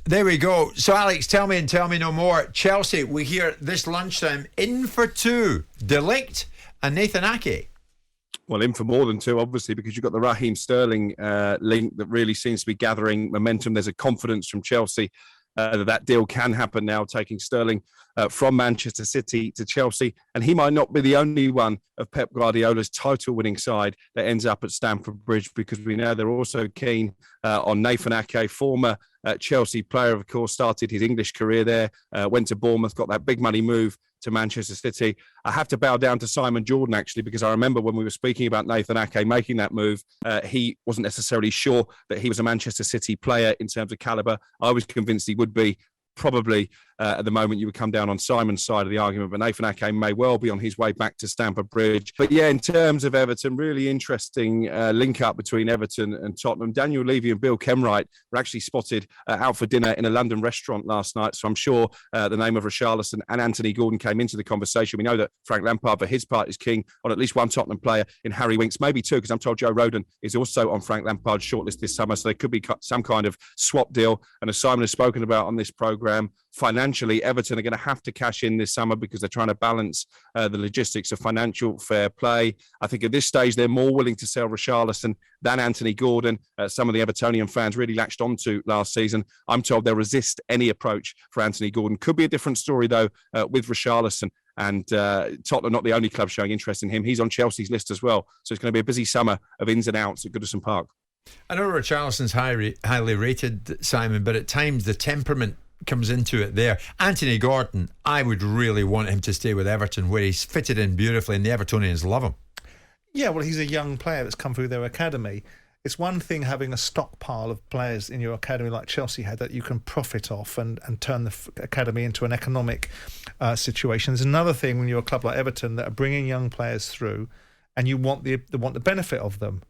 There we go. So, Alex, tell me and tell me no more. Chelsea, we hear this lunchtime, in for two. De Ligt and Nathan Ake. Well, in for more than two, obviously, because you've got the Raheem Sterling link that really seems to be gathering momentum. There's a confidence from Chelsea that deal can happen now, taking Sterling from Manchester City to Chelsea. And he might not be the only one of Pep Guardiola's title-winning side that ends up at Stamford Bridge, because we know they're also keen on Nathan Ake, former Chelsea player, of course, started his English career there, went to Bournemouth, got that big money move to Manchester City. I have to bow down to Simon Jordan, actually, because I remember when we were speaking about Nathan Ake making that move, he wasn't necessarily sure that he was a Manchester City player in terms of calibre. I was convinced he would be. Probably at the moment you would come down on Simon's side of the argument, but Nathan Ake may well be on his way back to Stamford Bridge. But yeah, in terms of Everton, really interesting link up between Everton and Tottenham. Daniel Levy and Bill Kenwright were actually spotted out for dinner in a London restaurant last night, so I'm sure the name of Richarlison and Anthony Gordon came into the conversation. We know that Frank Lampard, for his part, is keen on at least one Tottenham player in Harry Winks, maybe two, because I'm told Joe Rodon is also on Frank Lampard's shortlist this summer, so there could be some kind of swap deal. And as Simon has spoken about on this programme, financially, Everton are going to have to cash in this summer because they're trying to balance the logistics of financial fair play. I think at this stage, they're more willing to sell Richarlison than Anthony Gordon. Some of the Evertonian fans really latched onto last season. I'm told they'll resist any approach for Anthony Gordon. Could be a different story, though, with Richarlison. And Tottenham, not the only club showing interest in him. He's on Chelsea's list as well. So it's going to be a busy summer of ins and outs at Goodison Park. I know Richarlison's highly rated, Simon, but at times the temperament comes into it there. Anthony Gordon, I would really want him to stay with Everton, where he's fitted in beautifully and the Evertonians love him. Yeah, well, he's a young player that's come through their academy. It's one thing having a stockpile of players in your academy like Chelsea had that you can profit off and turn the academy into an economic situation. There's another thing when you're a club like Everton that are bringing young players through and you want the benefit of them.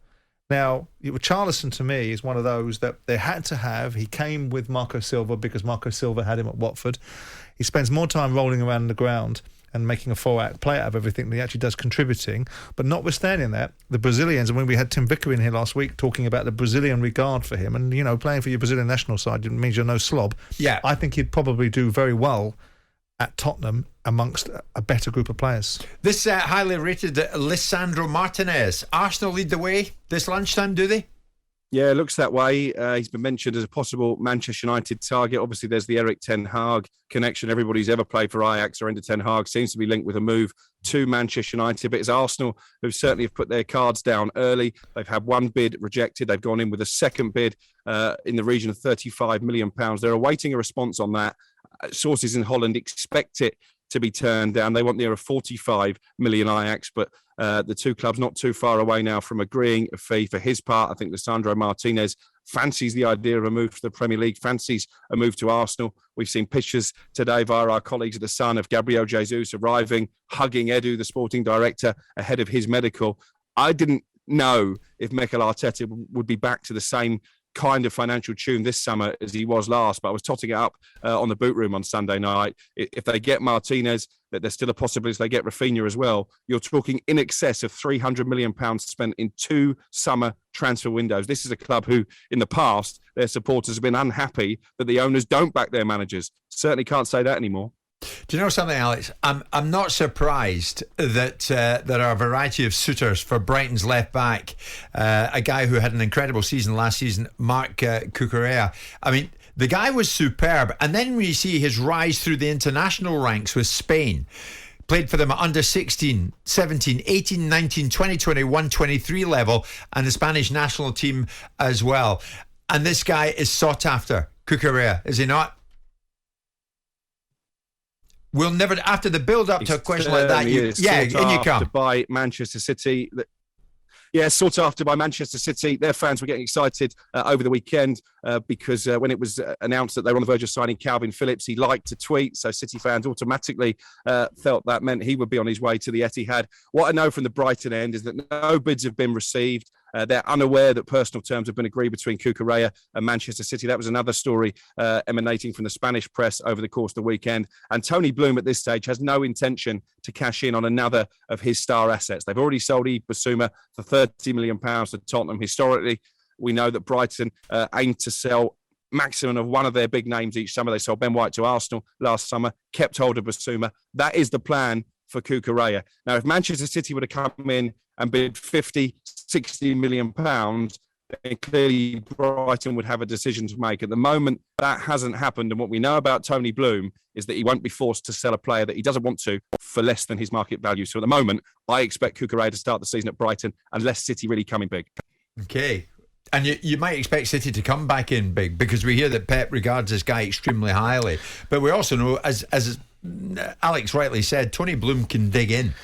Now, Richarlison to me is one of those that they had to have. He came with Marco Silva because Marco Silva had him at Watford. He spends more time rolling around the ground and making a four-act play out of everything than he actually does contributing. But notwithstanding that, the Brazilians, and when we had Tim Vicker in here last week talking about the Brazilian regard for him, and, you know, playing for your Brazilian national side means you're no slob. Yeah. I think he'd probably do very well at Tottenham amongst a better group of players. This highly rated Lisandro Martinez. Arsenal lead the way this lunchtime, do they? Yeah, it looks that way. He's been mentioned as a possible Manchester United target. Obviously, there's the Erik ten Hag connection. Everybody who's ever played for Ajax or under ten Hag seems to be linked with a move to Manchester United. But it's Arsenal who certainly have put their cards down early. They've had one bid rejected. They've gone in with a second bid in the region of £35 million. They're awaiting a response on that. Sources in Holland expect it to be turned down. They want near a 45 million Ajax, but the two clubs not too far away now from agreeing a fee. For his part, I think Lisandro Martinez fancies the idea of a move to the Premier League, fancies a move to Arsenal. We've seen pictures today via our colleagues at The Sun of Gabriel Jesus arriving, hugging Edu, the sporting director, ahead of his medical. I didn't know if Mikel Arteta would be back to the same kind of financial tune this summer as he was last, but I was totting it up on the boot room on Sunday night. If they get Martinez, that there's still a possibility they get Rafinha as well. You're talking in excess of £300 million spent in 2 summer transfer windows. This is a club who, in the past, their supporters have been unhappy that the owners don't back their managers. Certainly can't say that anymore. Do you know something, Alex? I'm not surprised that there are a variety of suitors for Brighton's left back, a guy who had an incredible season last season, Marc Cucurella. I mean, the guy was superb. And then when you see his rise through the international ranks with Spain, played for them at under 16, 17, 18, 19, 20, 21, 23 level, and the Spanish national team as well. And this guy is sought after, Cucurella, is he not? We'll never, after the build-up to a question like that, in you come. By Manchester City. Yeah, sought after by Manchester City. Their fans were getting excited over the weekend because when it was announced that they were on the verge of signing Calvin Phillips, he liked to tweet. So City fans automatically felt that meant he would be on his way to the Etihad. What I know from the Brighton end is that no bids have been received. They're unaware that personal terms have been agreed between Cucurella and Manchester City. That was another story emanating from the Spanish press over the course of the weekend. And Tony Bloom at this stage has no intention to cash in on another of his star assets. They've already sold Yves Bissouma for £30 million to Tottenham. Historically, we know that Brighton aimed to sell maximum of one of their big names each summer. They sold Ben White to Arsenal last summer, kept hold of Basuma. That is the plan for Cucurella. Now, if Manchester City were to come in and bid 50, 60 million pounds, then clearly Brighton would have a decision to make. At the moment, that hasn't happened. And what we know about Tony Bloom is that he won't be forced to sell a player that he doesn't want to for less than his market value. So at the moment, I expect Cucurella to start the season at Brighton unless City really come in big. Okay. And you might expect City to come back in big, because we hear that Pep regards this guy extremely highly. But we also know, as Alex rightly said, Tony Bloom can dig in.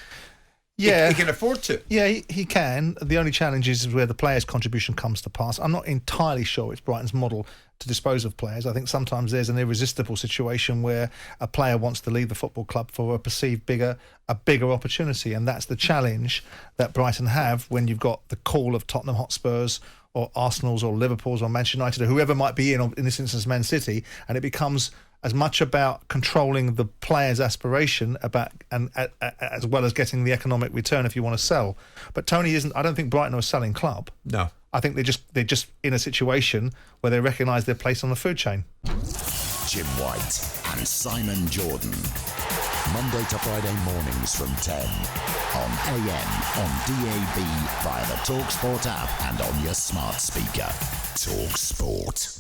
Yeah, he can afford to. Yeah, he can. The only challenge is where the player's contribution comes to pass. I'm not entirely sure it's Brighton's model to dispose of players. I think sometimes there's an irresistible situation where a player wants to leave the football club for a perceived bigger opportunity, and that's the challenge that Brighton have when you've got the call of Tottenham Hotspurs or Arsenal's or Liverpool's or Manchester United or whoever might be in this instance Man City, and it becomes as much about controlling the player's aspiration as well as getting the economic return if you want to sell. But Tony isn't. I don't think Brighton are a selling club. No, I think they're just in a situation where they recognise their place on the food chain. Jim White and Simon Jordan, Monday to Friday mornings from 10 on AM, on DAB, via the talkSPORT app and on your smart speaker. talkSPORT.